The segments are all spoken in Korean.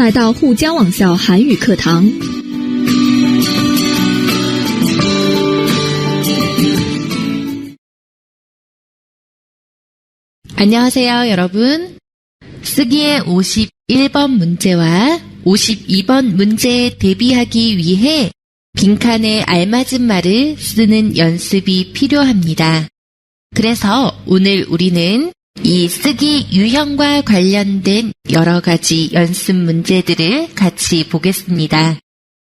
来到沪江网校韩语课堂。 안녕하세요, 여러분. 쓰기의 51번 문제와 52번 문제에 대비하기 위해 빈칸에 알맞은 말을 쓰는 연습이 필요합니다. 그래서 오늘 우리는 이 쓰기 유형과 관련된 여러 가지 연습 문제들을 같이 보겠습니다.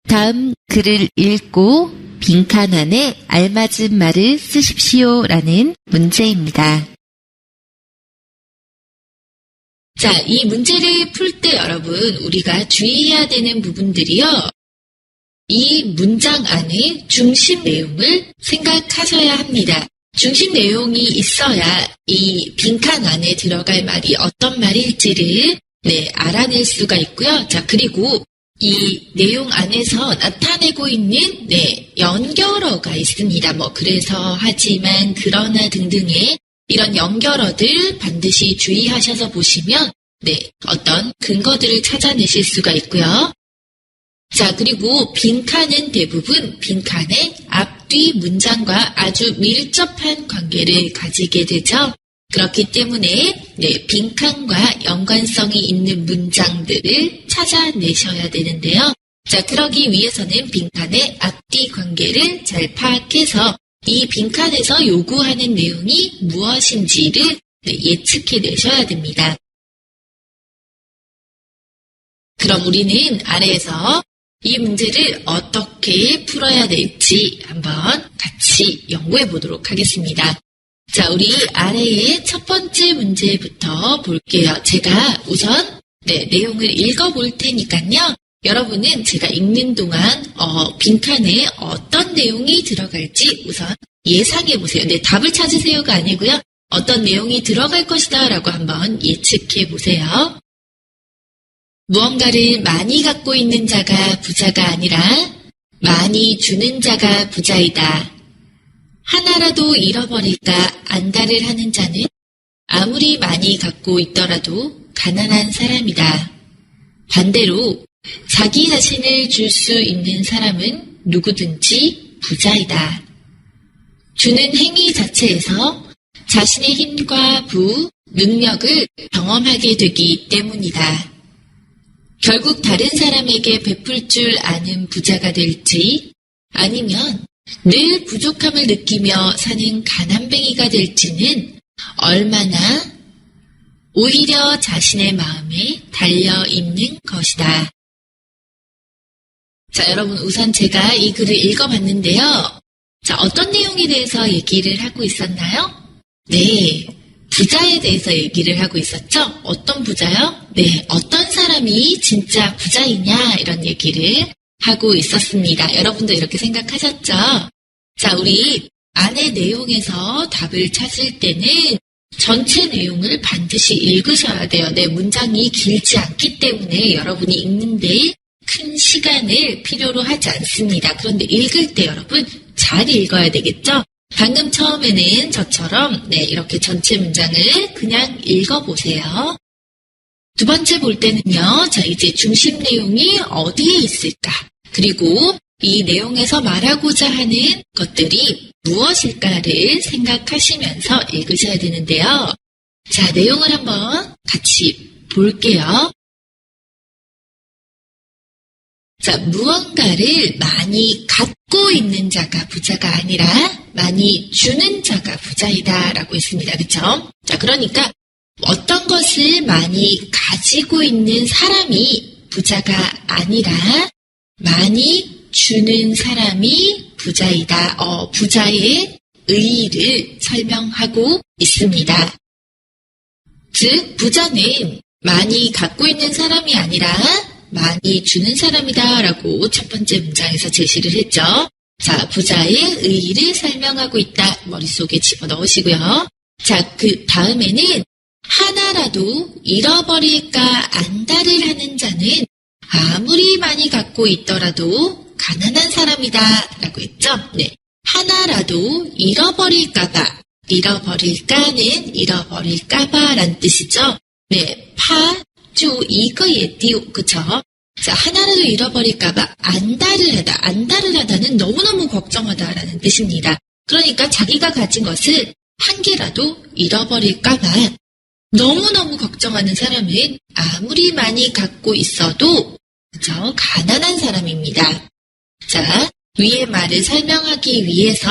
다음 글을 읽고 빈칸 안에 알맞은 말을 쓰십시오라는 문제입니다. 자, 이 문제를 풀 때 여러분 우리가 주의해야 되는 부분들이요. 이 문장 안에 중심 내용을 생각하셔야 합니다. 중심 내용이 있어야 이 빈칸 안에 들어갈 말이 어떤 말일지를 알아낼 수가 있고요. 자, 그리고 이 내용 안에서 나타내고 있는 연결어가 있습니다. 그래서, 하지만, 그러나 등등의 이런 연결어들 반드시 주의하셔서 보시면 어떤 근거들을 찾아내실 수가 있고요. 자, 그리고 빈칸은 대부분 빈칸의 앞뒤 문장과 아주 밀접한 관계를 가지게 되죠. 그렇기 때문에 빈칸과 연관성이 있는 문장들을 찾아내셔야 되는데요. 자, 그러기 위해서는 빈칸의 앞뒤 관계를 잘 파악해서 이 빈칸에서 요구하는 내용이 무엇인지를 예측해 내셔야 됩니다. 그럼 우리는 아래에서 이 문제를 어떻게 풀어야 될지 한번 같이 연구해 보도록 하겠습니다. 자, 우리 아래의 첫 번째 문제부터 볼게요. 제가 우선 내용을 읽어볼 테니까요. 여러분은 제가 읽는 동안 빈칸에 어떤 내용이 들어갈지 우선 예상해 보세요. 답을 찾으세요가 아니고요. 어떤 내용이 들어갈 것이다 라고 한번 예측해 보세요. 무언가를 많이 갖고 있는 자가 부자가 아니라 많이 주는 자가 부자이다. 하나라도 잃어버릴까 안달을 하는 자는 아무리 많이 갖고 있더라도 가난한 사람이다. 반대로 자기 자신을 줄 수 있는 사람은 누구든지 부자이다. 주는 행위 자체에서 자신의 힘과 능력을 경험하게 되기 때문이다. 결국 다른 사람에게 베풀 줄 아는 부자가 될지 아니면 늘 부족함을 느끼며 사는 가난뱅이가 될지는 얼마나 오히려 자신의 마음에 달려있는 것이다. 자, 여러분 우선 제가 이 글을 읽어봤는데요. 자, 어떤 내용에 대해서 얘기를 하고 있었나요? 부자에 대해서 얘기를 하고 있었죠? 어떤 부자요? 어떤 사람이 진짜 부자이냐 이런 얘기를 하고 있었습니다. 여러분도 이렇게 생각하셨죠? 자, 우리 안의 내용에서 답을 찾을 때는 전체 내용을 반드시 읽으셔야 돼요. 문장이 길지 않기 때문에 여러분이 읽는데 큰 시간을 필요로 하지 않습니다. 그런데 읽을 때 여러분 잘 읽어야 되겠죠? 방금 처음에는 저처럼 이렇게 전체 문장을 그냥 읽어보세요. 두 번째 볼 때는요. 자, 이제 중심 내용이 어디에 있을까? 그리고 이 내용에서 말하고자 하는 것들이 무엇일까를 생각하시면서 읽으셔야 되는데요. 자, 내용을 한번 같이 볼게요. 자, 무언가를 많이 갖고 있는 자가 부자가 아니라 많이 주는 자가 부자이다 라고 했습니다. 그쵸? 자, 그러니까 어떤 것을 많이 가지고 있는 사람이 부자가 아니라 많이 주는 사람이 부자이다. 부자의 의의를 설명하고 있습니다. 즉, 부자는 많이 갖고 있는 사람이 아니라 많이 주는 사람이다 라고 첫 번째 문장에서 제시를 했죠. 자, 부자의 의의를 설명하고 있다. 머릿속에 집어넣으시고요. 자, 그 다음에는 하나라도 잃어버릴까 안달을 하는 자는 아무리 많이 갖고 있더라도 가난한 사람이다 라고 했죠. 하나라도 잃어버릴까봐, 잃어버릴까는 잃어버릴까봐 라는 뜻이죠. 就一个也丢, 그쵸? 자, 하나라도 잃어버릴까봐 안달을 하다는 너무너무 걱정하다라는 뜻입니다. 그러니까 자기가 가진 것을 한 개라도 잃어버릴까봐 너무너무 걱정하는 사람은 아무리 많이 갖고 있어도 그쵸? 가난한 사람입니다. 자, 위의 말을 설명하기 위해서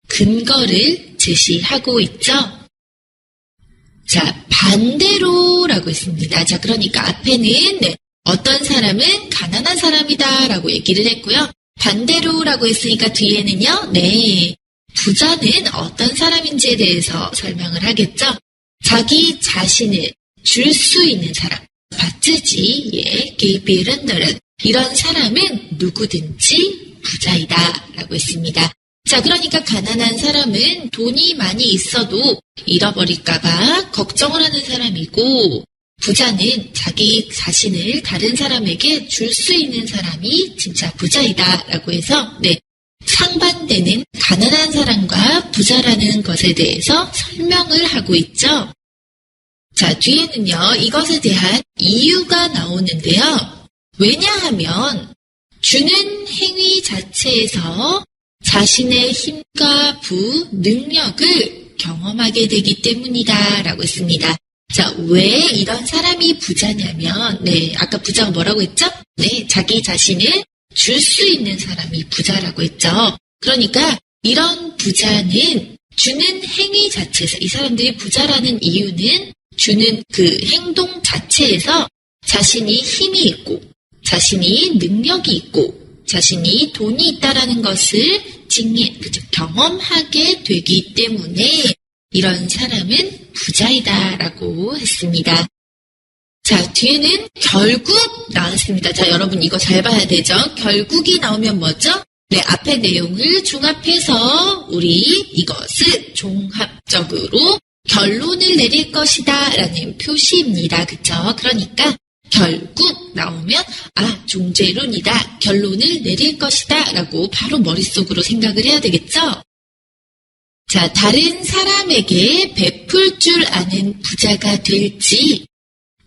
근거를 제시하고 있죠. 자, 반대로라고 했습니다. 자, 그러니까 앞에는 어떤 사람은 가난한 사람이다 라고 얘기를 했고요. 반대로라고 했으니까 뒤에는요. 부자는 어떤 사람인지에 대해서 설명을 하겠죠. 자기 자신을 줄 수 있는 사람, 받지, 게이비른들은 이런 사람은 누구든지 부자이다 라고 했습니다. 자, 그러니까 가난한 사람은 돈이 많이 있어도 잃어버릴까봐 걱정을 하는 사람이고, 부자는 자기 자신을 다른 사람에게 줄 수 있는 사람이 진짜 부자이다 라고 해서 상반되는 가난한 사람과 부자라는 것에 대해서 설명을 하고 있죠. 자, 뒤에는요, 이것에 대한 이유가 나오는데요. 왜냐하면 주는 행위 자체에서 자신의 힘과 능력을 경험하게 되기 때문이다 라고 했습니다. 자, 왜 이런 사람이 부자냐면, 아까 부자가 뭐라고 했죠? 자기 자신을 줄 수 있는 사람이 부자라고 했죠. 그러니까 이런 부자는 주는 행위 자체에서, 이 사람들이 부자라는 이유는 주는 그 행동 자체에서 자신이 힘이 있고, 자신이 능력이 있고, 자신이 돈이 있다라는 것을 경험하게 되기 때문에 이런 사람은 부자이다라고 했습니다. 자, 뒤에는 결국 나왔습니다. 자, 여러분 이거 잘 봐야 되죠? 결국이 나오면 뭐죠? 앞의 내용을 종합해서 우리 이것을 종합적으로 결론을 내릴 것이다 라는 표시입니다. 그쵸? 그러니까 결국 나오면 종죄론이다. 결론을 내릴 것이다 라고 바로 머릿속으로 생각을 해야 되겠죠? 자, 다른 사람에게 베풀 줄 아는 부자가 될지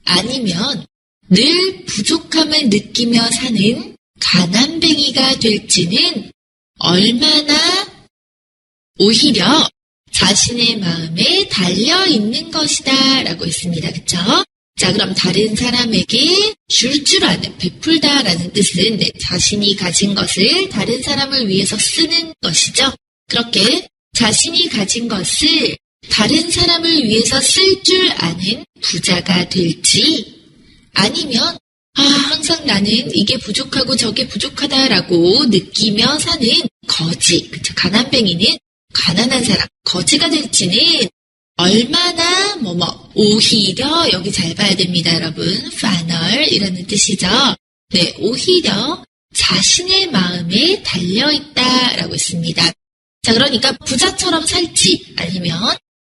아니면 늘 부족함을 느끼며 사는 가난뱅이가 될지는 얼마나 오히려 자신의 마음에 달려있는 것이다 라고 했습니다. 그쵸? 자, 그럼 다른 사람에게 줄 줄 아는, 베풀다라는 뜻은 자신이 가진 것을 다른 사람을 위해서 쓰는 것이죠. 그렇게 자신이 가진 것을 다른 사람을 위해서 쓸 줄 아는 부자가 될지 아니면 항상 나는 이게 부족하고 저게 부족하다라고 느끼며 사는 거지, 그쵸? 가난뱅이는 가난한 사람, 거지가 될지는 얼마나 오히려 여기 잘 봐야 됩니다, 여러분. 파널이라는 뜻이죠. 오히려 자신의 마음에 달려있다라고 했습니다. 자, 그러니까 부자처럼 살지 아니면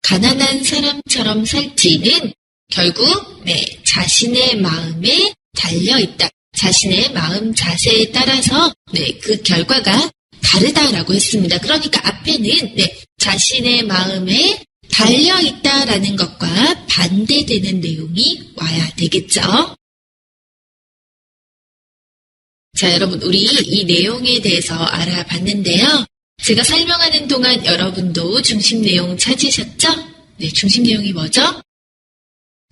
가난한 사람처럼 살지는 결국 자신의 마음에 달려있다. 자신의 마음 자세에 따라서 그 결과가 다르다라고 했습니다. 그러니까 앞에는 자신의 마음에 달려있다라는 것과 반대되는 내용이 와야 되겠죠. 자, 여러분 우리 이 내용에 대해서 알아봤는데요. 제가 설명하는 동안 여러분도 중심 내용 찾으셨죠? 중심 내용이 뭐죠?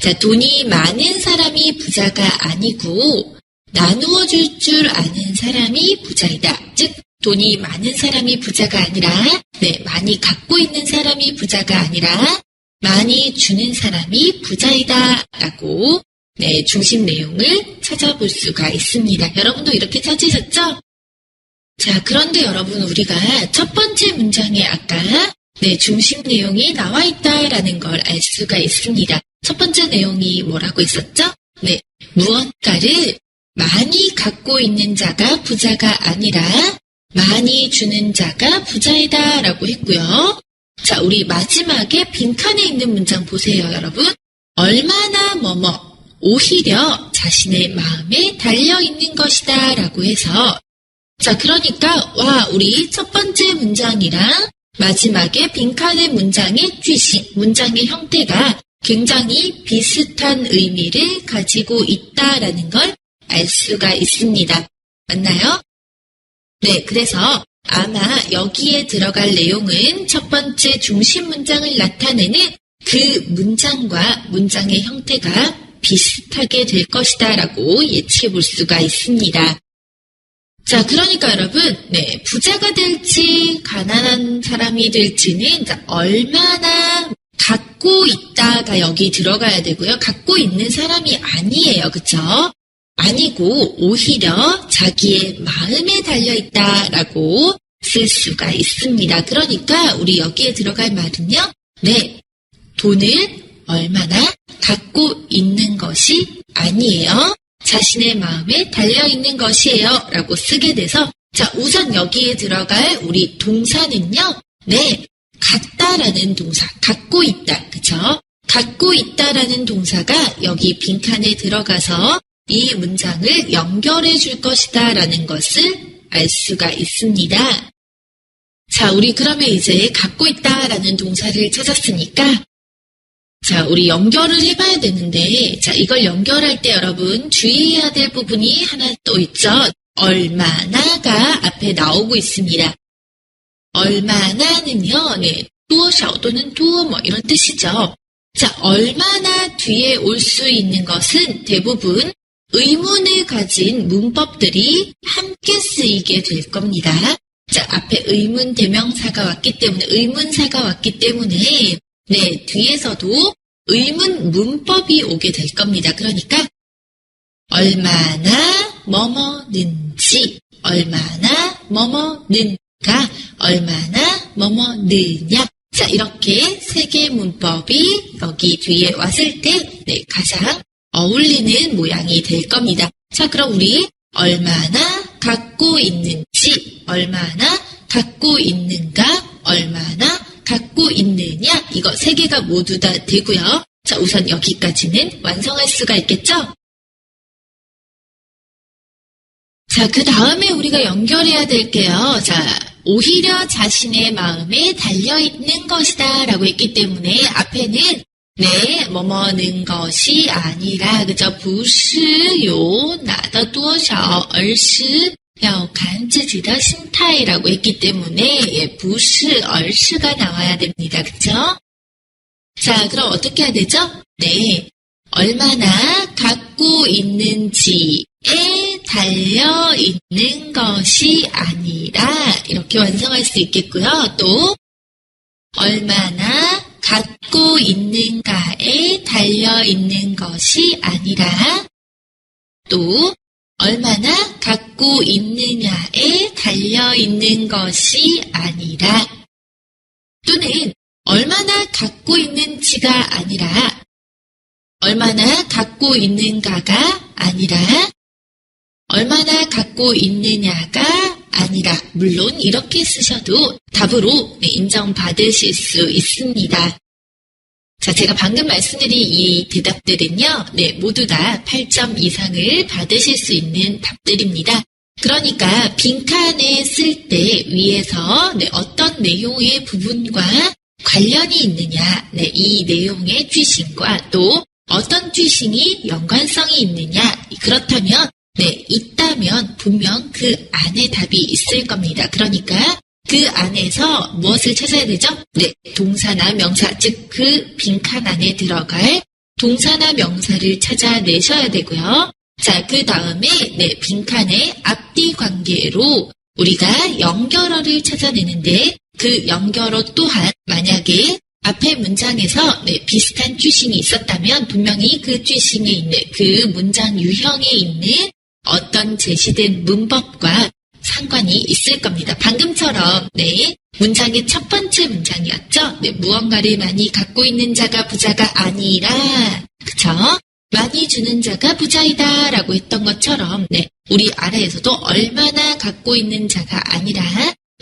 자, 돈이 많은 사람이 부자가 아니고 나누어 줄 줄 아는 사람이 부자이다. 즉 돈이 많은 사람이 부자가 아니라 많이 갖고 있는 사람이 부자가 아니라 많이 주는 사람이 부자이다 라고 중심 내용을 찾아볼 수가 있습니다. 여러분도 이렇게 찾으셨죠? 자, 그런데 여러분 우리가 첫 번째 문장에 아까 중심 내용이 나와 있다라는 걸 알 수가 있습니다. 첫 번째 내용이 뭐라고 있었죠? 무언가를 많이 갖고 있는 자가 부자가 아니라 많이 주는 자가 부자이다 라고 했고요. 자, 우리 마지막에 빈칸에 있는 문장 보세요, 여러분. 얼마나 오히려 자신의 마음에 달려있는 것이다 라고 해서 자, 그러니까 우리 첫 번째 문장이랑 마지막에 빈칸의 문장의 쥐신, 문장의 형태가 굉장히 비슷한 의미를 가지고 있다라는 걸 알 수가 있습니다. 맞나요? 네, 그래서 아마 여기에 들어갈 내용은 첫 번째 중심 문장을 나타내는 그 문장과 문장의 형태가 비슷하게 될 것이다 라고 예측해 볼 수가 있습니다. 자, 그러니까 여러분, 네, 부자가 될지 가난한 사람이 될지는 얼마나 갖고 있다가 여기 들어가야 되고요. 갖고 있는 사람이 아니에요. 그쵸? 아니고 오히려 자기의 마음에 달려있다라고 쓸 수가 있습니다. 그러니까 우리 여기에 들어갈 말은요. 네, 돈을 얼마나 갖고 있는 것이 아니에요. 자신의 마음에 달려있는 것이에요. 라고 쓰게 돼서 자, 우선 여기에 들어갈 우리 동사는요. 네, 갖다라는 동사, 갖고 있다. 그쵸? 갖고 있다라는 동사가 여기 빈칸에 들어가서 이 문장을 연결해 줄 것이다 라는 것을 알 수가 있습니다. 자, 우리 그러면 이제 갖고 있다라는 동사를 찾았으니까 자, 우리 연결을 해봐야 되는데 자, 이걸 연결할 때 여러분 주의해야 될 부분이 하나 또 있죠. 얼마나가 앞에 나오고 있습니다. 얼마나는요, 네, 多少 또는 多 뭐 이런 뜻이죠. 자, 얼마나 뒤에 올 수 있는 것은 대부분 의문을 가진 문법들이 함께 쓰이게 될 겁니다. 자, 앞에 의문 대명사가 왔기 때문에, 의문사가 왔기 때문에, 네, 뒤에서도 의문 문법이 오게 될 겁니다. 그러니까, 얼마나 뭐뭐는지, 얼마나 뭐뭐는가, 얼마나 뭐뭐느냐. 자, 이렇게 세 개의 문법이 여기 뒤에 왔을 때, 네, 가장 어울리는 모양이 될 겁니다. 자, 그럼 우리 얼마나 갖고 있는지, 얼마나 갖고 있는가, 얼마나 갖고 있느냐, 이거 세 개가 모두 다 되고요. 자, 우선 여기까지는 완성할 수가 있겠죠? 자, 그 다음에 우리가 연결해야 될게요. 자, 오히려 자신의 마음에 달려있는 것이다 라고 했기 때문에 앞에는 네, 뭐뭐는 것이 아니라, 그죠? 不是有拿的多少而是要看自己的心态라고 했기 때문에, 예, 不是而是가 나와야 됩니다. 그죠? 자, 그럼 어떻게 해야 되죠? 네, 얼마나 갖고 있는지에 달려있는 것이 아니라, 이렇게 완성할 수 있겠고요. 또, 얼마나 갖고 있는가에 달려있는 것이 아니라 또 얼마나 갖고 있느냐에 달려있는 것이 아니라 또는 얼마나 갖고 있는지가 아니라 얼마나 갖고 있는가가 아니라 얼마나 갖고 있느냐가 아니라 물론 이렇게 쓰셔도 답으로 인정받으실 수 있습니다. 자, 제가 방금 말씀드린 이 대답들은요. 네, 모두 다 8점 이상을 받으실 수 있는 답들입니다. 그러니까 빈칸에 쓸 때 위에서 네, 어떤 내용의 부분과 관련이 있느냐, 네, 이 내용의句型과 또 어떤句型이 연관성이 있느냐, 그렇다면 네, 있다면 분명 그 안에 답이 있을 겁니다. 그러니까 그 안에서 무엇을 찾아야 되죠? 네, 동사나 명사, 즉 그 빈칸 안에 들어갈 동사나 명사를 찾아내셔야 되고요. 자, 그 다음에 네, 빈칸의 앞뒤 관계로 우리가 연결어를 찾아내는데 그 연결어 또한 만약에 앞에 문장에서 네, 비슷한句型이 있었다면 분명히 그句型에 있는 그 문장 유형에 있는 어떤 제시된 문법과 상관이 있을 겁니다. 방금처럼 네, 문장의 첫 번째 문장이었죠. 네, 무언가를 많이 갖고 있는 자가 부자가 아니라 그쵸? 많이 주는 자가 부자이다 라고 했던 것처럼 네, 우리 아래에서도 얼마나 갖고 있는 자가 아니라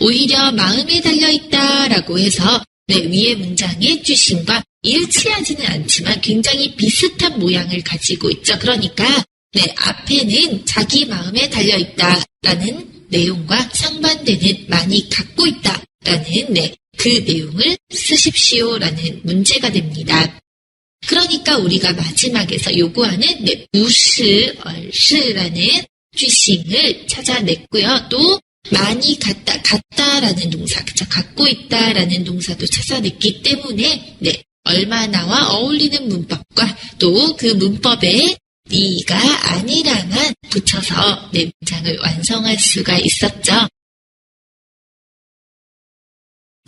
오히려 마음에 달려있다 라고 해서 네, 위의 문장의句型과 일치하지는 않지만 굉장히 비슷한 모양을 가지고 있죠. 그러니까 네, 앞에는 자기 마음에 달려있다라는 내용과 상반되는 많이 갖고 있다라는 네, 그 내용을 쓰십시오라는 문제가 됩니다. 그러니까 우리가 마지막에서 요구하는 네, 무시, 얼시라는 쥐싱을 찾아냈고요. 또 많이 갖다라는 동사, 그쵸? 갖고 있다라는 동사도 찾아냈기 때문에 네, 얼마나와 어울리는 문법과 또 그 문법에 니가 아니랑만 붙여서 네, 문장을 완성할 수가 있었죠.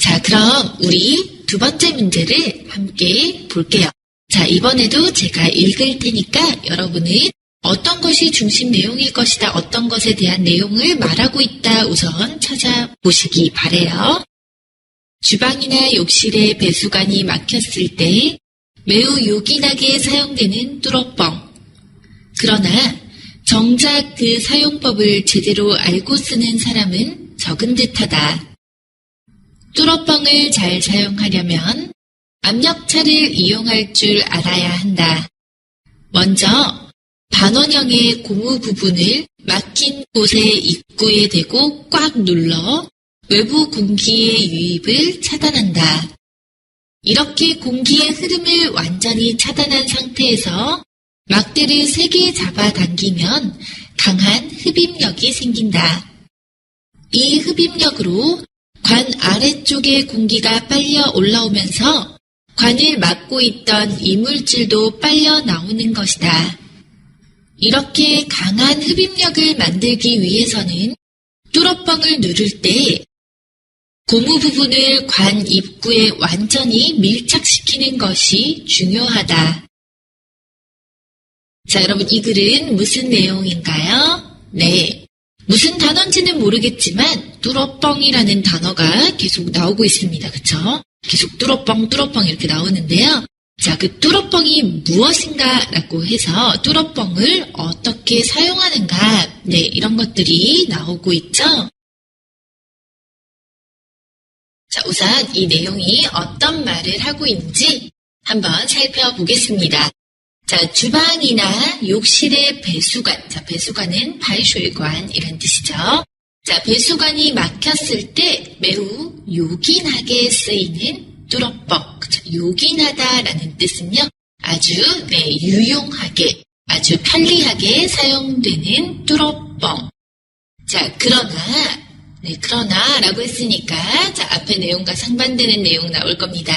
자, 그럼 우리 두 번째 문제를 함께 볼게요. 자, 이번에도 제가 읽을 테니까 여러분은 어떤 것이 중심 내용일 것이다, 어떤 것에 대한 내용을 말하고 있다 우선 찾아보시기 바래요. 주방이나 욕실에 배수관이 막혔을 때 매우 요긴하게 사용되는 뚜러뻥. 그러나 정작 그 사용법을 제대로 알고 쓰는 사람은 적은 듯하다. 뚜러뻥을 잘 사용하려면 압력차를 이용할 줄 알아야 한다. 먼저 반원형의 고무 부분을 막힌 곳의 입구에 대고 꽉 눌러 외부 공기의 유입을 차단한다. 이렇게 공기의 흐름을 완전히 차단한 상태에서 막대를 세게 잡아당기면 강한 흡입력이 생긴다. 이 흡입력으로 관 아래쪽의 공기가 빨려 올라오면서 관을 막고 있던 이물질도 빨려 나오는 것이다. 이렇게 강한 흡입력을 만들기 위해서는 뚜러뻥을 누를 때 고무 부분을 관 입구에 완전히 밀착시키는 것이 중요하다. 자, 여러분 이 글은 무슨 내용인가요? 네, 무슨 단어인지는 모르겠지만 뚜러뻥이라는 단어가 계속 나오고 있습니다. 그쵸? 계속 뚜러뻥 이렇게 나오는데요. 자, 그 뚜러뻥이 무엇인가 라고 해서 뚜러뻥을 어떻게 사용하는가, 네, 이런 것들이 나오고 있죠. 자, 우선 이 내용이 어떤 말을 하고 있는지 한번 살펴보겠습니다. 자, 주방이나 욕실의 배수관. 자, 배수관은 발쇼관 이런 뜻이죠. 자, 배수관이 막혔을 때 매우 요긴하게 쓰이는 뚜러뻥. 그쵸? 요긴하다라는 뜻은요, 아주 네, 유용하게, 아주 편리하게 사용되는 뚜러뻥. 자, 그러나라고 했으니까, 자, 앞에 내용과 상반되는 내용 나올 겁니다.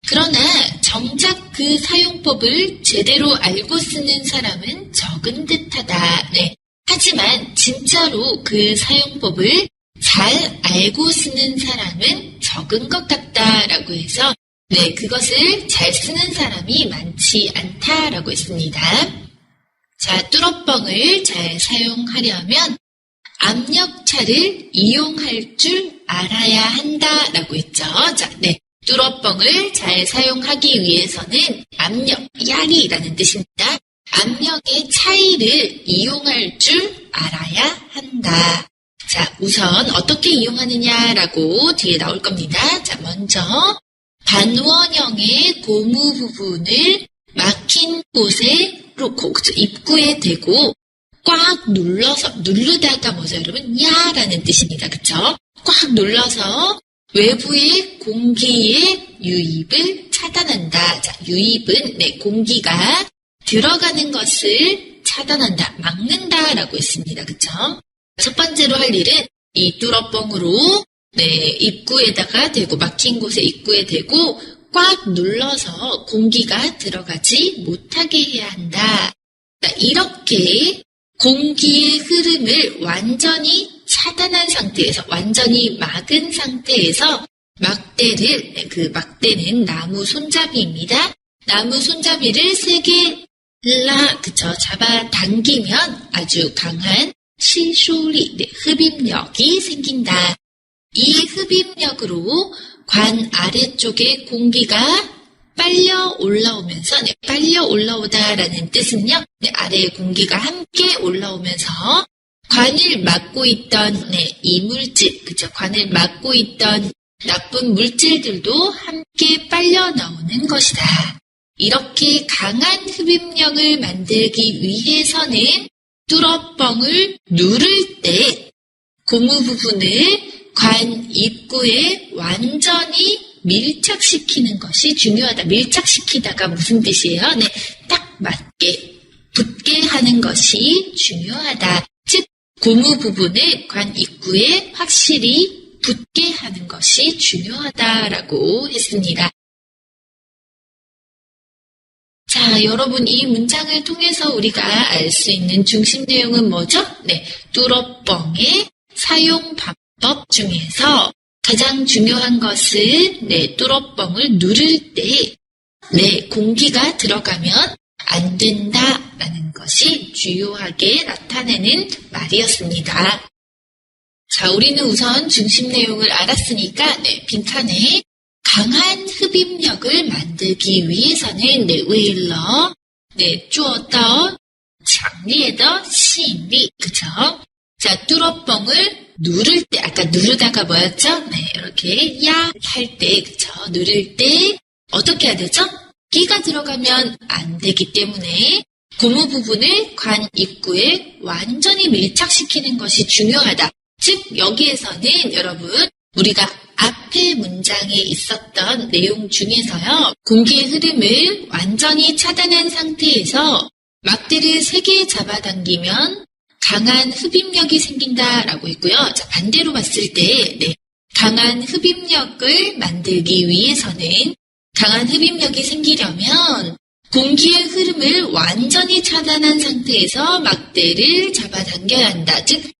그러나 정작 그 사용법을 제대로 알고 쓰는 사람은 적은 듯하다. 네. 하지만 진짜로 그 사용법을 잘 알고 쓰는 사람은 적은 것 같다라고 해서 네, 그것을 잘 쓰는 사람이 많지 않다라고 했습니다. 자, 뚜러뻥을 잘 사용하려면 압력차를 이용할 줄 알아야 한다라고 했죠. 자, 네. 뚜러뻥을 잘 사용하기 위해서는 압력, 야리라는 뜻입니다. 압력의 차이를 이용할 줄 알아야 한다. 자, 우선 어떻게 이용하느냐라고 뒤에 나올 겁니다. 자, 먼저 반원형의 고무 부분을 막힌 곳에 놓고 입구에 대고 꽉 누르다가 뭐죠, 여러분? 야라는 뜻입니다. 그쵸? 꽉 눌러서 외부의 공기의 유입을 차단한다. 자, 유입은 네, 공기가 들어가는 것을 차단한다, 막는다라고 했습니다. 그쵸? 첫 번째로 할 일은 이 뚜러뻥으로 네, 입구에다가 대고 막힌 곳에 입구에 대고 꽉 눌러서 공기가 들어가지 못하게 해야 한다. 자, 이렇게 공기의 흐름을 완전히 차단한 상태에서, 완전히 막은 상태에서 막대를, 그 막대는 나무 손잡이입니다. 나무 손잡이를 세게 그쵸, 잡아 당기면 아주 강한 시쇼리, 네, 흡입력이 생긴다. 이 흡입력으로 관 아래쪽에 공기가 빨려 올라오면서, 네, 빨려 올라오다라는 뜻은요, 네, 아래에 공기가 함께 올라오면서 관을 막고 있던, 네, 이물질, 그쵸, 관을 막고 있던 나쁜 물질들도 함께 빨려 나오는 것이다. 이렇게 강한 흡입력을 만들기 위해서는 뚜러뻥을 누를 때 고무 부분을 관 입구에 완전히 밀착시키는 것이 중요하다. 밀착시키다가 무슨 뜻이에요? 네, 딱 맞게 붙게 하는 것이 중요하다. 즉, 고무 부분을 관 입구에 확실히 붙게 하는 것이 중요하다라고 했습니다. 자, 여러분 이 문장을 통해서 우리가 알 수 있는 중심 내용은 뭐죠? 네, 뚫어뻥의 사용 방법 중에서 가장 중요한 것은 뚫어뻥을 누를 때 공기가 들어가면 안 된다라는 것이 주요하게 나타내는 말이었습니다. 자, 우리는 우선 중심 내용을 알았으니까 빈칸에 강한 흡입력을 만들기 위해서는 웨일러, 做到强烈的吸引力, 그쵸? 자, 뚫어뻥을 누를 때, 아까 누르다가 뭐였죠? 이렇게 야 할 때, 그쵸? 누를 때 어떻게 해야 되죠? 끼가 들어가면 안 되기 때문에 고무 부분을 관 입구에 완전히 밀착시키는 것이 중요하다. 즉, 여기에서는 여러분, 우리가 앞에 문장에 있었던 내용 중에서요, 공기의 흐름을 완전히 차단한 상태에서 막대를 3개 잡아당기면 강한 흡입력이 생긴다라고 했고요. 자, 반대로 봤을 때, 강한 흡입력을 만들기 위해서는 강한 흡입력이 생기려면 공기의 흐름을 완전히 차단한 상태에서 막대를 잡아당겨야 한다. 즉,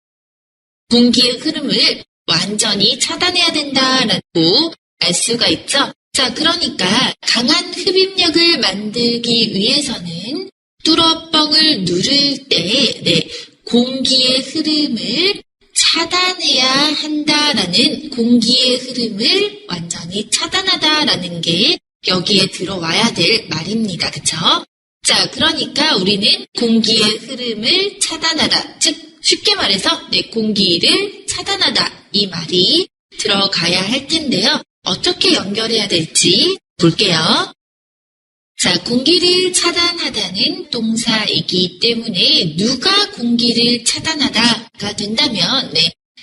공기의 흐름을 완전히 차단해야 된다라고 알 수가 있죠. 자, 그러니까 강한 흡입력을 만들기 위해서는 뚫어뻥을 누를 때 공기의 흐름을 차단해야 한다라는, 공기의 흐름을 완전히 차단하다라는 게 여기에 들어와야 될 말입니다. 그쵸? 자, 그러니까 우리는 공기의 흐름을 차단하다, 즉 쉽게 말해서 공기를 차단하다, 이 말이 들어가야 할 텐데요. 어떻게 연결해야 될지 볼게요. 자, 공기를 차단하다는 동사이기 때문에 누가 공기를 차단하다가 된다면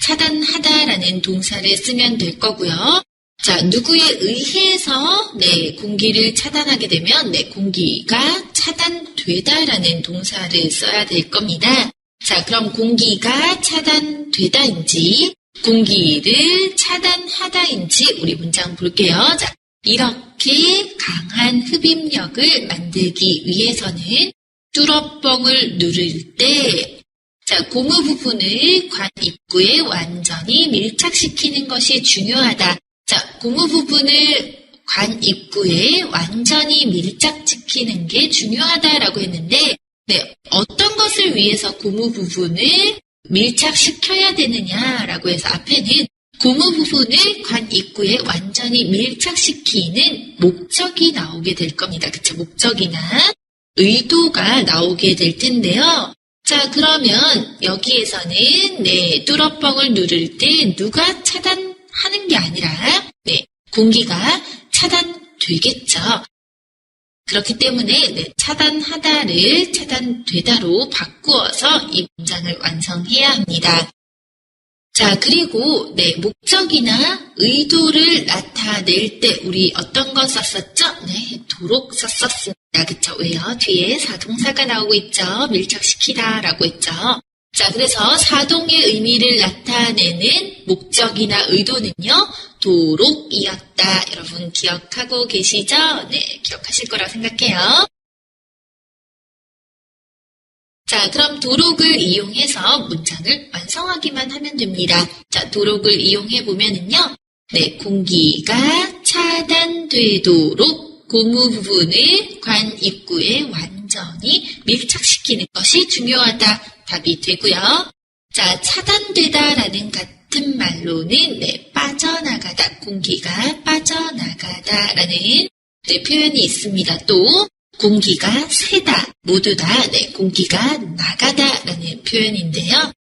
차단하다라는 동사를 쓰면 될 거고요. 자, 누구에 의해서 공기를 차단하게 되면 공기가 차단되다라는 동사를 써야 될 겁니다. 자, 그럼 공기가 차단되다인지 공기를 차단하다인지 우리 문장 볼게요. 자, 이렇게 강한 흡입력을 만들기 위해서는 뚫어뻥을 누를 때, 자, 고무 부분을 관 입구에 완전히 밀착시키는 것이 중요하다. 자, 고무 부분을 관 입구에 완전히 밀착시키는 게 중요하다라고 했는데, 어떤 것을 위해서 고무 부분을 밀착시켜야 되느냐라고 해서 앞에는 고무 부분을 관 입구에 완전히 밀착시키는 목적이 나오게 될 겁니다. 그쵸? 목적이나 의도가 나오게 될 텐데요. 자, 그러면 여기에서는 뚫어뻥을 누를 때 누가 차단하는 게 아니라 공기가 차단되겠죠. 그렇기 때문에 차단하다를 차단되다로 바꾸어서 이 문장을 완성해야 합니다. 자, 그리고 목적이나 의도를 나타낼 때 우리 어떤 거 썼었죠? 도록 썼었습니다. 그쵸? 왜요? 뒤에 사동사가 나오고 있죠. 밀착시키다라고 했죠. 자, 그래서 사동의 의미를 나타내는 목적이나 의도는요, 도록이었다. 여러분 기억하고 계시죠? 기억하실 거라고 생각해요. 자, 그럼 도록을 이용해서 문장을 완성하기만 하면 됩니다. 자, 도록을 이용해 보면은요, 공기가 차단되도록 고무 부분을 관 입구에 완전히 밀착시키는 것이 중요하다. 답이 되고요. 자, 차단되다라는 같은 말로는 빠져나가다, 공기가 빠져나가다라는 표현이 있습니다. 또 공기가 새다, 모두 다 공기가 나가다라는 표현인데요.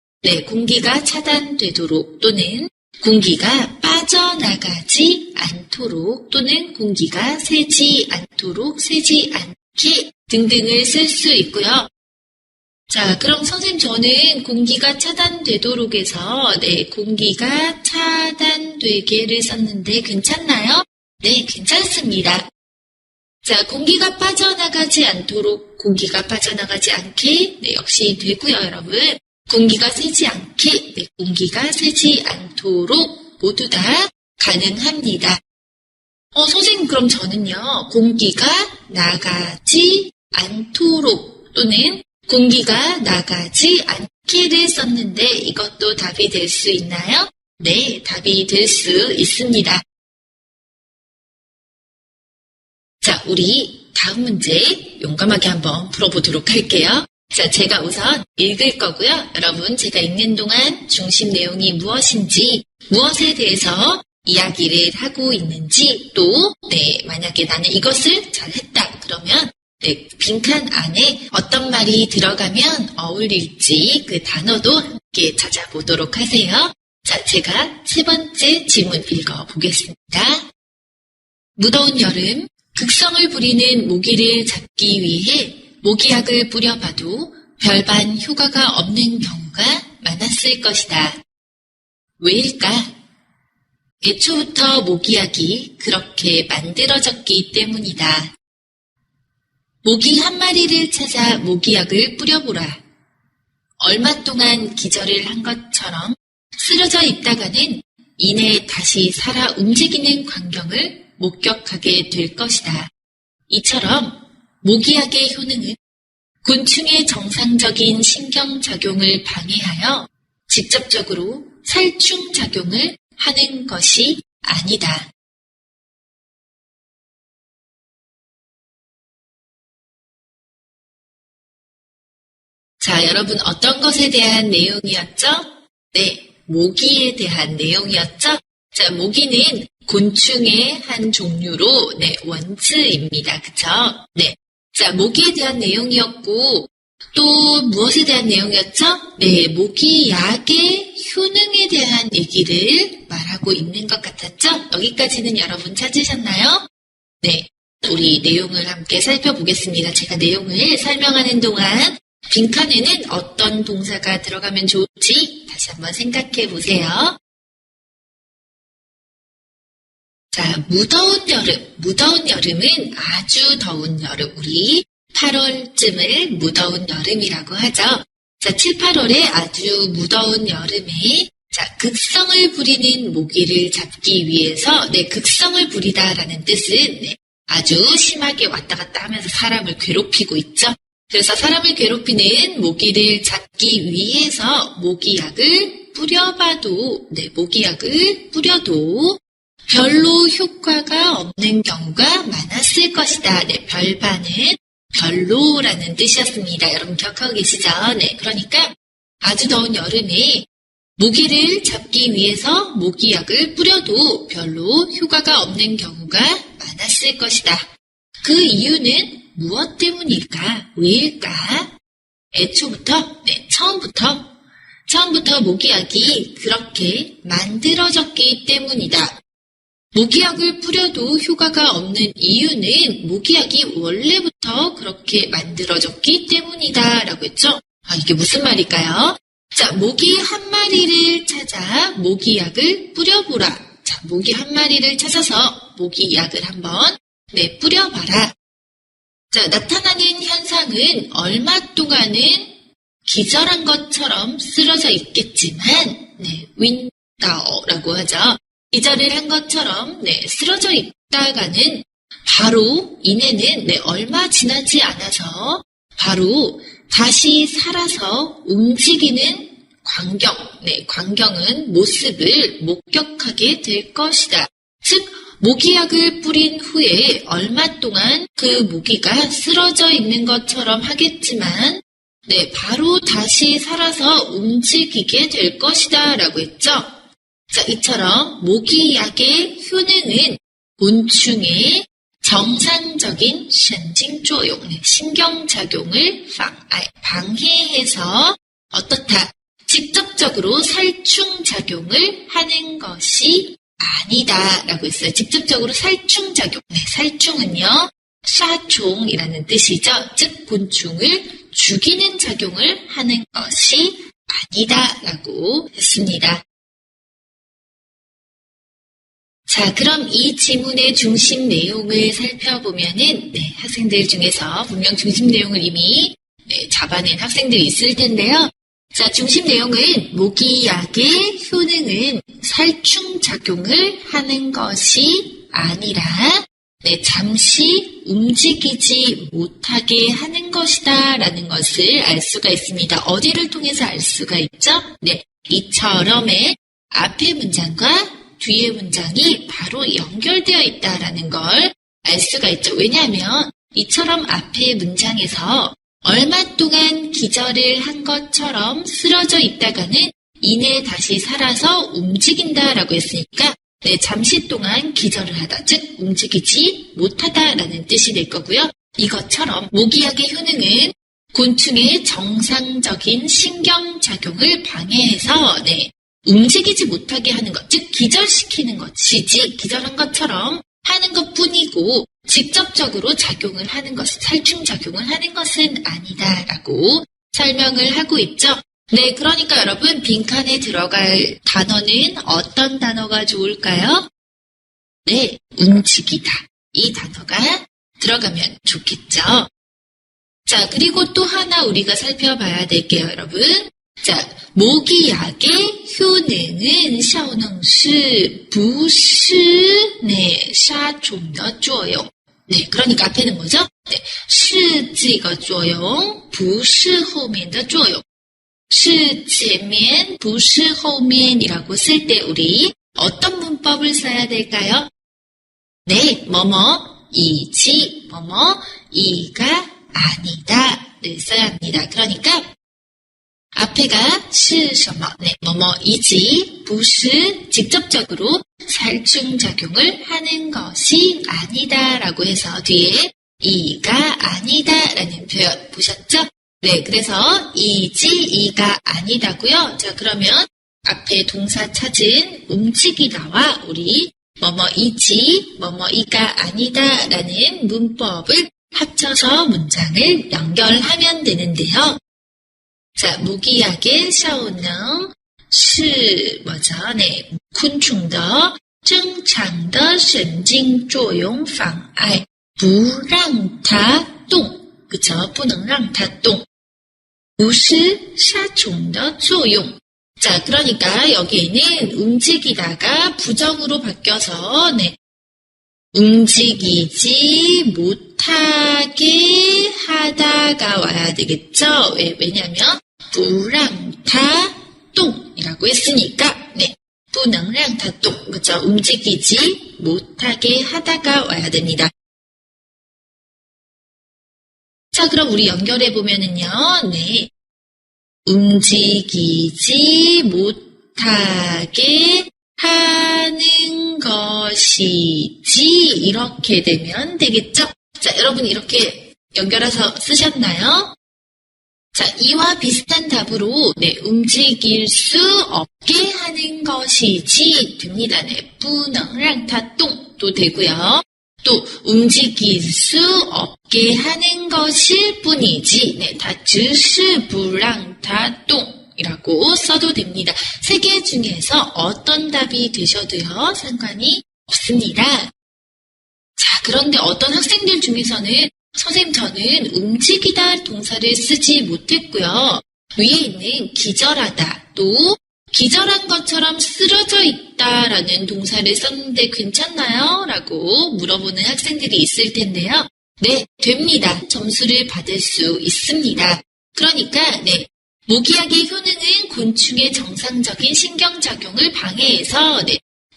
공기가 차단되도록 또는 공기가 빠져나가지 않도록 또는 공기가 새지 않도록, 새지 않게 등등을 쓸 수 있고요. 자, 그럼 선생님 저는 공기가 차단되도록에서 공기가 차단되게를 썼는데 괜찮나요? 네, 괜찮습니다. 자, 공기가 빠져나가지 않도록 공기가 빠져나가지 않게 네, 역시 되고요, 여러분. 공기가 새지 않게 네, 공기가 새지 않도록 모두 다 가능합니다. 선생님 그럼 저는요. 공기가 나가지 않도록 또는 공기가 나가지 않게를 썼는데 이것도 답이 될 수 있나요? 네, 답이 될 수 있습니다. 자, 우리 다음 문제 용감하게 한번 풀어보도록 할게요. 자, 제가 우선 읽을 거고요. 여러분, 제가 읽는 동안 중심 내용이 무엇인지, 무엇에 대해서 이야기를 하고 있는지, 또, 네, 만약에 나는 이것을 잘했다. 그러면, 네, 빈칸 안에 어떤 말이 들어가면 어울릴지 그 단어도 함께 찾아보도록 하세요. 자, 제가 세 번째 질문 읽어보겠습니다. 무더운 여름, 극성을 부리는 모기를 잡기 위해 모기약을 뿌려봐도 별반 효과가 없는 경우가 많았을 것이다. 왜일까? 애초부터 모기약이 그렇게 만들어졌기 때문이다. 모기 한 마리를 찾아 모기약을 뿌려보라. 얼마 동안 기절을 한 것처럼 쓰러져 있다가는 이내 다시 살아 움직이는 광경을 목격하게 될 것이다. 이처럼 모기약의 효능은 곤충의 정상적인 신경작용을 방해하여 직접적으로 살충작용을 하는 것이 아니다. 자, 여러분 어떤 것에 대한 내용이었죠? 네, 모기에 대한 내용이었죠? 자, 모기는 곤충의 한 종류로 네, 원츠입니다. 그쵸? 네. 자, 모기에 대한 내용이었고 또 무엇에 대한 내용이었죠? 네, 모기약의 효능에 대한 얘기를 말하고 있는 것 같았죠? 여기까지는 여러분 찾으셨나요? 네, 우리 내용을 함께 살펴보겠습니다. 제가 내용을 설명하는 동안 빈칸에는 어떤 동사가 들어가면 좋을지 다시 한번 생각해 보세요. 자, 무더운 여름은 아주 더운 여름. 우리 8월쯤을 무더운 여름이라고 하죠. 자, 7, 8월에 아주 무더운 여름에 자, 극성을 부리는 모기를 잡기 위해서 네, 극성을 부리다라는 뜻은 네, 아주 심하게 왔다 갔다 하면서 사람을 괴롭히고 있죠. 그래서 사람을 괴롭히는 모기를 잡기 위해서 모기약을 뿌려봐도 네, 모기약을 뿌려도 별로 효과가 없는 경우가 많았을 것이다. 네, 별반은 별로라는 뜻이었습니다. 여러분 기억하고 계시죠? 네, 그러니까 아주 더운 여름에 모기를 잡기 위해서 모기약을 뿌려도 별로 효과가 없는 경우가 많았을 것이다. 그 이유는 무엇 때문일까? 왜일까? 애초부터, 네, 처음부터 모기약이 그렇게 만들어졌기 때문이다. 모기약을 뿌려도 효과가 없는 이유는 모기약이 원래부터 그렇게 만들어졌기 때문이다 라고 했죠. 이게 무슨 말일까요? 자, 모기 한 마리를 찾아 모기약을 뿌려보라. 자, 모기 한 마리를 찾아서 모기약을 한번 네, 뿌려봐라. 자, 나타나는 현상은 얼마 동안은 기절한 것처럼 쓰러져 있겠지만 네, 윈다어라고 하죠. 기절을 한 것처럼 네, 쓰러져 있다가는 바로 이내는 네, 얼마 지나지 않아서 바로 다시 살아서 움직이는 광경은 모습을 목격하게 될 것이다. 즉 모기약을 뿌린 후에 얼마 동안 그 모기가 쓰러져 있는 것처럼 하겠지만 네, 바로 다시 살아서 움직이게 될 것이다 라고 했죠. 자, 이처럼 모기약의 효능은 곤충의 정상적인 신경작용을 방해해서 어떻다? 직접적으로 살충작용을 하는 것이 아니다 라고 했어요. 직접적으로 살충작용. 네, 살충은요. 사총이라는 뜻이죠. 즉 곤충을 죽이는 작용을 하는 것이 아니다 라고 했습니다. 자, 그럼 이 지문의 중심 내용을 살펴보면은, 학생들 중에서 분명 중심 내용을 이미 잡아낸 학생들이 있을 텐데요. 자, 중심 내용은 모기약의 효능은 살충작용을 하는 것이 아니라 잠시 움직이지 못하게 하는 것이다 라는 것을 알 수가 있습니다. 어디를 통해서 알 수가 있죠? 이처럼의 앞의 문장과 뒤의 문장이 바로 연결되어 있다라는 걸 알 수가 있죠. 왜냐하면 이처럼 앞의 문장에서 얼마 동안 기절을 한 것처럼 쓰러져 있다가는 이내 다시 살아서 움직인다라고 했으니까 잠시 동안 기절을 하다, 즉 움직이지 못하다라는 뜻이 될 거고요. 이것처럼 모기약의 효능은 곤충의 정상적인 신경작용을 방해해서 움직이지 못하게 하는 것, 즉 기절시키는 것이지 기절한 것처럼 하는 것뿐이고 직접적으로 작용을 하는 것, 살충작용을 하는 것은 아니다라고 설명을 하고 있죠. 그러니까 여러분 빈칸에 들어갈 단어는 어떤 단어가 좋을까요? 움직이다. 이 단어가 들어가면 좋겠죠. 자, 그리고 또 하나 우리가 살펴봐야 될게요, 여러분. 자, 모기약의 효능은 效能是不是杀虫的作用. 그러니까 앞에는 뭐죠? 是这个作用不是后面的作用. 是前面不是后面이라고 쓸 때 우리 어떤 문법을 써야 될까요? 뭐뭐 이지 뭐뭐 이가 아니다를 써야 합니다. 그러니까 앞에가 是什么, 뭐뭐이지, 不是 직접적으로 살충작용을 하는 것이 아니다라고 해서 뒤에 이가 아니다라는 표현 보셨죠? 그래서 이지, 이가 아니다고요. 자, 그러면 앞에 동사 찾은 움직이다와 우리 뭐뭐이지, 뭐뭐이가 아니다라는 문법을 합쳐서 문장을 연결하면 되는데요. 자, 모기약의 效能是뭐죠? 昆虫的正常的神经作用妨碍不让它动 그쵸? 不能让它动不是杀虫的作用. 자, 그러니까 여기에는 움직이다가 부정으로 바뀌어서 움직이지 못하게 하다가 와야 되겠죠? 왜냐하면 不让它动이라고 했으니까 不能让它动, 그렇죠? 움직이지 못하게 하다가 와야 됩니다. 자, 그럼 우리 연결해 보면은요. 움직이지 못하게 하는 것이지 이렇게 되면 되겠죠? 자, 여러분 이렇게 연결해서 쓰셨나요? 자, 이와 비슷한 답으로 움직일 수 없게 하는 것이지 됩니다. 不能让它动도 되고요. 또 움직일 수 없게 하는 것일 뿐이지 它只是不让它动 이라고 써도 됩니다. 세 개 중에서 어떤 답이 되셔도요 상관이 없습니다. 자, 그런데 어떤 학생들 중에서는 선생님 저는 움직이다 동사를 쓰지 못했고요. 위에 있는 기절하다 또 기절한 것처럼 쓰러져 있다라는 동사를 썼는데 괜찮나요? 라고 물어보는 학생들이 있을 텐데요. 네, 됩니다. 점수를 받을 수 있습니다. 그러니까 모기약의 효능은 곤충의 정상적인 신경작용을 방해해서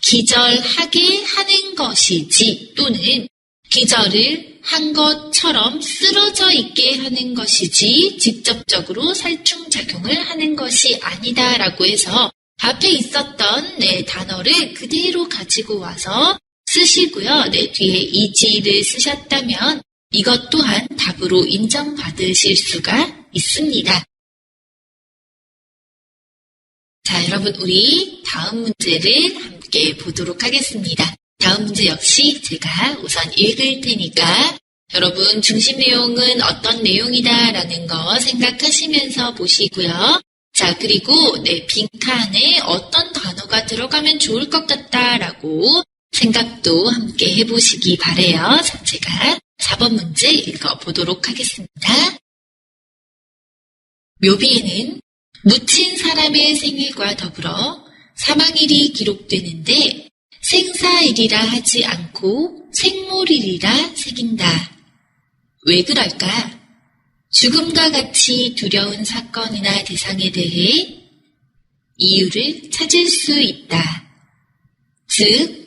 기절하게 하는 것이지 또는 기절을 한 것처럼 쓰러져 있게 하는 것이지 직접적으로 살충작용을 하는 것이 아니다라고 해서 앞에 있었던 단어를 그대로 가지고 와서 쓰시고요. 뒤에 이지를 쓰셨다면 이것 또한 답으로 인정받으실 수가 있습니다. 자, 여러분 우리 다음 문제를 함께 보도록 하겠습니다. 다음 문제 역시 제가 우선 읽을 테니까 여러분 중심 내용은 어떤 내용이다라는 거 생각하시면서 보시고요. 자, 그리고 빈칸에 어떤 단어가 들어가면 좋을 것 같다라고 생각도 함께 해보시기 바래요. 자, 제가 4번 문제 읽어보도록 하겠습니다. 묘비에는 묻힌 사람의 생일과 더불어 사망일이 기록되는데 생사일이라 하지 않고 생물일이라 새긴다. 왜 그럴까? 죽음과 같이 두려운 사건이나 대상에 대해 이유를 찾을 수 있다. 즉,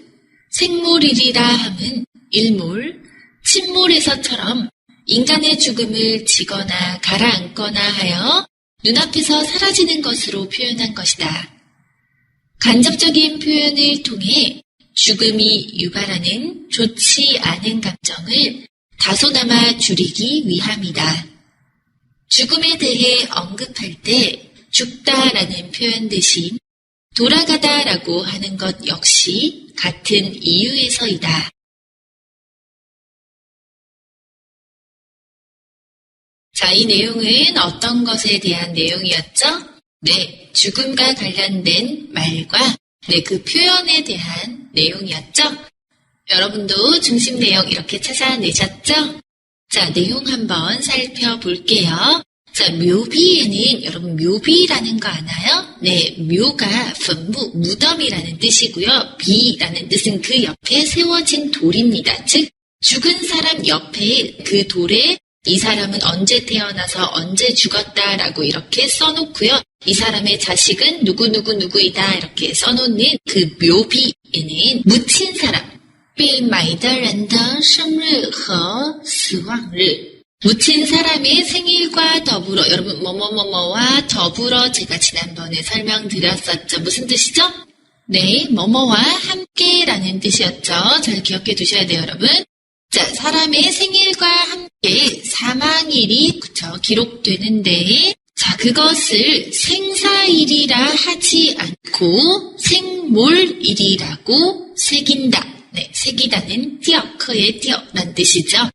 생물일이라 함은 일몰, 침몰에서처럼 인간의 죽음을 지거나 가라앉거나 하여 눈앞에서 사라지는 것으로 표현한 것이다. 간접적인 표현을 통해 죽음이 유발하는 좋지 않은 감정을 다소나마 줄이기 위함이다. 죽음에 대해 언급할 때 죽다라는 표현 대신 돌아가다라고 하는 것 역시 같은 이유에서이다. 자, 이 내용은 어떤 것에 대한 내용이었죠? 네, 죽음과 관련된 말과 그 표현에 대한 내용이었죠? 여러분도 중심 내용 이렇게 찾아내셨죠? 자, 내용 한번 살펴볼게요. 자, 묘비에는 여러분 묘비라는 거 아나요? 네, 묘가 분무, 무덤이라는 뜻이고요. 비라는 뜻은 그 옆에 세워진 돌입니다. 즉, 죽은 사람 옆에 그 돌에 이 사람은 언제 태어나서 언제 죽었다라고 이렇게 써놓고요. 이 사람의 자식은 누구이다 이렇게 써놓는 그 묘비에는 묻힌 사람, 被埋的人的生日和死亡日 묻힌 사람의 생일과 더불어 여러분 뭐뭐뭐뭐와 더불어 제가 지난번에 설명드렸었죠. 무슨 뜻이죠? 네, 뭐뭐와 함께라는 뜻이었죠. 잘 기억해 두셔야 돼요, 여러분. 자, 사람의 생일과 함께 사망일이 기록되는데 자, 그것을 생사일이라 하지 않고 생몰일이라고 새긴다. 네, 새기다는 띄어커의 띄어란 뜻이죠.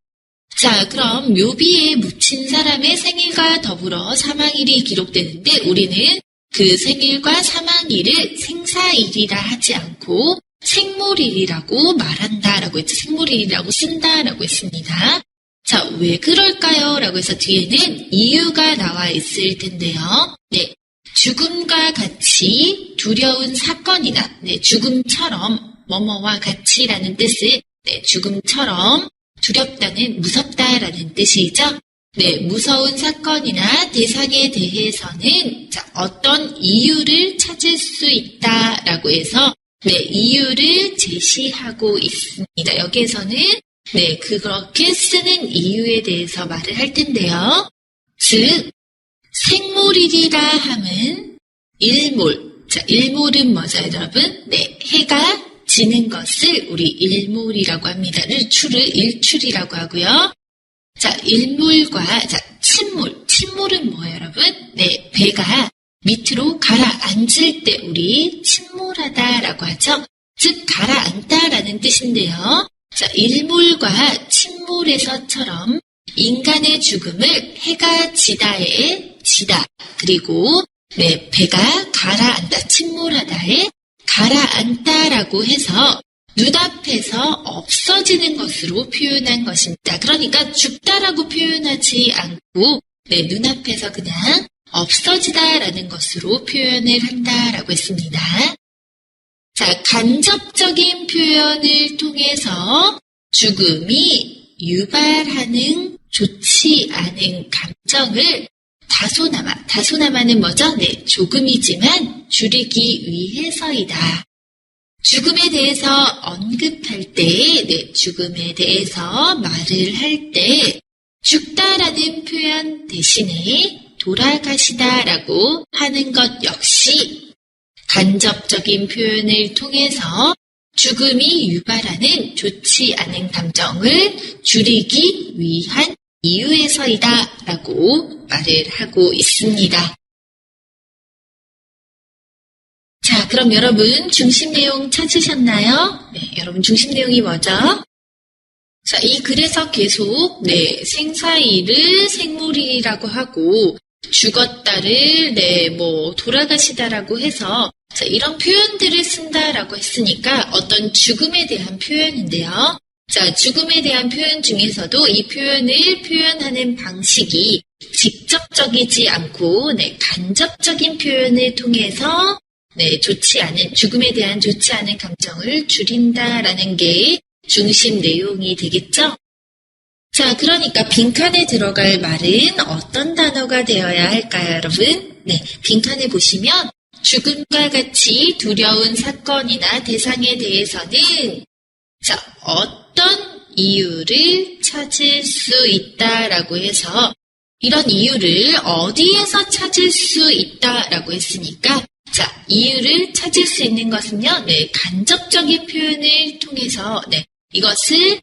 자, 그럼 묘비에 묻힌 사람의 생일과 더불어 사망일이 기록되는데 우리는 그 생일과 사망일을 생사일이라 하지 않고 생몰일이라고 말한다라고 했죠. 생몰일이라고 쓴다라고 했습니다. 자, 왜 그럴까요? 라고 해서 뒤에는 이유가 나와 있을 텐데요. 네, 죽음과 같이 두려운 사건이나 죽음처럼 뭐뭐와 같이라는 뜻은 죽음처럼 두렵다는 무섭다라는 뜻이죠. 네, 무서운 사건이나 대상에 대해서는 어떤 이유를 찾을 수 있다라고 해서 이유를 제시하고 있습니다. 여기에서는 그렇게 쓰는 이유에 대해서 말을 할 텐데요. 즉, 생몰일이라 함은 일몰. 자, 일몰은 뭐죠, 여러분? 네, 해가 지는 것을 우리 일몰이라고 합니다. 일출이라고 하고요. 자, 일몰과 침몰. 침몰은 뭐예요, 여러분? 네, 배가 밑으로 가라앉을 때 우리 침몰하다라고 하죠. 즉, 가라앉다라는 뜻인데요. 자, 일몰과 침몰에서처럼 인간의 죽음을 해가 지다에 지다. 그리고 배가 가라앉다, 침몰하다에 가라앉다라고 해서 눈앞에서 없어지는 것으로 표현한 것입니다. 그러니까 죽다라고 표현하지 않고 눈앞에서 그냥 없어지다라는 것으로 표현을 한다라고 했습니다. 자, 간접적인 표현을 통해서 죽음이 유발하는 좋지 않은 감정을 다소나마는 뭐죠? 네, 조금이지만 줄이기 위해서이다. 죽음에 대해서 언급할 때, 죽음에 대해서 말을 할 때, 죽다라는 표현 대신에 돌아가시다라고 하는 것 역시 간접적인 표현을 통해서 죽음이 유발하는 좋지 않은 감정을 줄이기 위한 이유에서이다 라고 말을 하고 있습니다. 자, 그럼 여러분 중심 내용 찾으셨나요? 네, 여러분 중심 내용이 뭐죠? 자, 이 글에서 계속 생사일을 생물일이라고 하고 죽었다를 돌아가시다라고 해서 자, 이런 표현들을 쓴다라고 했으니까 어떤 죽음에 대한 표현인데요. 자, 죽음에 대한 표현 중에서도 이 표현을 표현하는 방식이 직접적이지 않고 간접적인 표현을 통해서 죽음에 대한 좋지 않은 감정을 줄인다라는 게 중심 내용이 되겠죠? 자, 그러니까 빈칸에 들어갈 말은 어떤 단어가 되어야 할까요, 여러분? 빈칸에 보시면 죽음과 같이 두려운 사건이나 대상에 대해서는 자, 어떤 이유를 찾을 수 있다라고 해서 이런 이유를 어디에서 찾을 수 있다라고 했으니까 자, 이유를 찾을 수 있는 것은요, 간접적인 표현을 통해서 이것을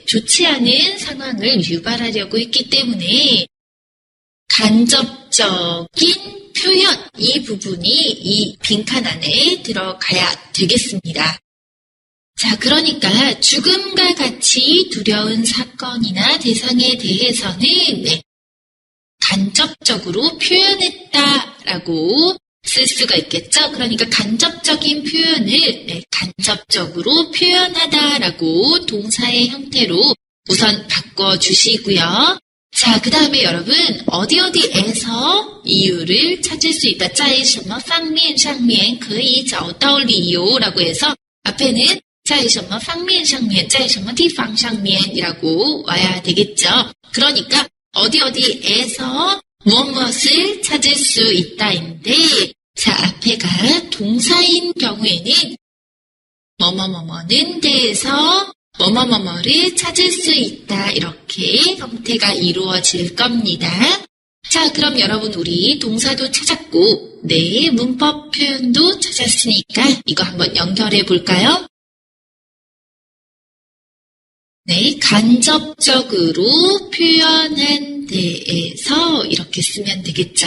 좋지 않은 상황을 유발하려고 했기 때문에 간접적인 표현, 이 부분이 이 빈칸 안에 들어가야 되겠습니다. 자, 그러니까 죽음과 같이 두려운 사건이나 대상에 대해서는 간접적으로 표현했다라고 쓸 수가 있겠죠. 그러니까 간접적인 표현을 간접적으로 표현하다라고 동사의 형태로 우선 바꿔주시고요. 자, 그 다음에 여러분 어디에서 이유를 찾을 수 있다. 在什么方面上面可以找到理由라고 해서 앞에는 在什么方面上面在什么地方上面이라고 와야 되겠죠. 그러니까 어디에서 무엇을 찾을 수 있다인데 자, 앞에가 동사인 경우에는 뭐뭐뭐뭐는 데에서 뭐뭐뭐뭐를 찾을 수 있다 이렇게 형태가 이루어질 겁니다. 자, 그럼 여러분 우리 동사도 찾았고 문법 표현도 찾았으니까 이거 한번 연결해 볼까요? 간접적으로 표현한 데에서 이렇게 쓰면 되겠죠.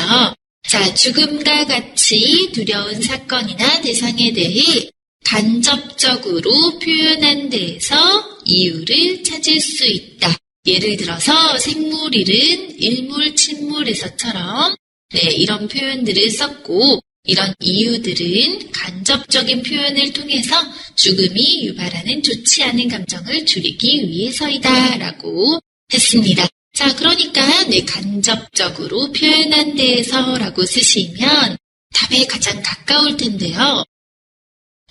자, 죽음과 같이 두려운 사건이나 대상에 대해 간접적으로 표현한 데에서 이유를 찾을 수 있다. 예를 들어서 생물 잃은 일물 침물에서처럼 이런 표현들을 썼고 이런 이유들은 간접적인 표현을 통해서 죽음이 유발하는 좋지 않은 감정을 줄이기 위해서이다 라고 했습니다. 자, 그러니까 간접적으로 표현한 데에서 라고 쓰시면 답에 가장 가까울 텐데요.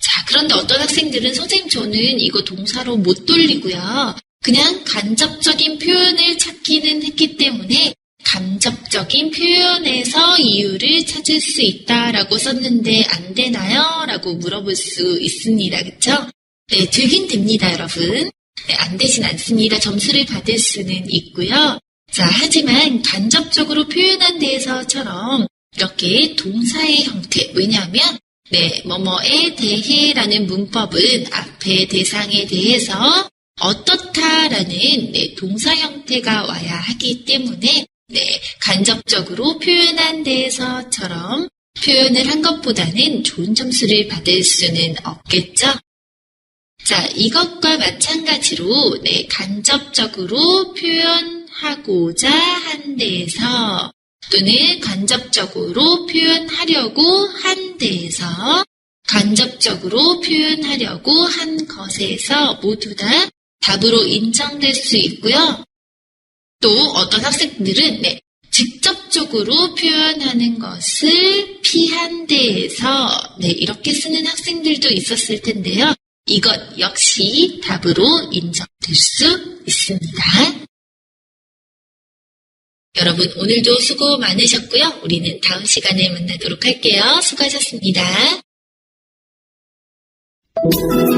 자, 그런데 어떤 학생들은 선생님 저는 이거 동사로 못 돌리고요. 그냥 간접적인 표현을 찾기는 했기 때문에 간접적인 표현에서 이유를 찾을 수 있다라고 썼는데 안 되나요? 라고 물어볼 수 있습니다. 그쵸? 되긴 됩니다, 여러분. 안 되진 않습니다. 점수를 받을 수는 있고요. 자, 하지만 간접적으로 표현한 데에서처럼 이렇게 동사의 형태, 왜냐하면 뭐뭐에 대해라는 문법은 앞에 대상에 대해서 어떻다라는 동사 형태가 와야 하기 때문에 간접적으로 표현한 데에서처럼 표현을 한 것보다는 좋은 점수를 받을 수는 없겠죠? 자, 이것과 마찬가지로 간접적으로 표현하고자 한 데에서 또는 간접적으로 표현하려고 한 데에서 간접적으로 표현하려고 한 것에서 모두 다 답으로 인정될 수 있고요. 또 어떤 학생들은 직접적으로 표현하는 것을 피한 데에서 이렇게 쓰는 학생들도 있었을 텐데요. 이것 역시 답으로 인정될 수 있습니다. 여러분 오늘도 수고 많으셨고요. 우리는 다음 시간에 만나도록 할게요. 수고하셨습니다.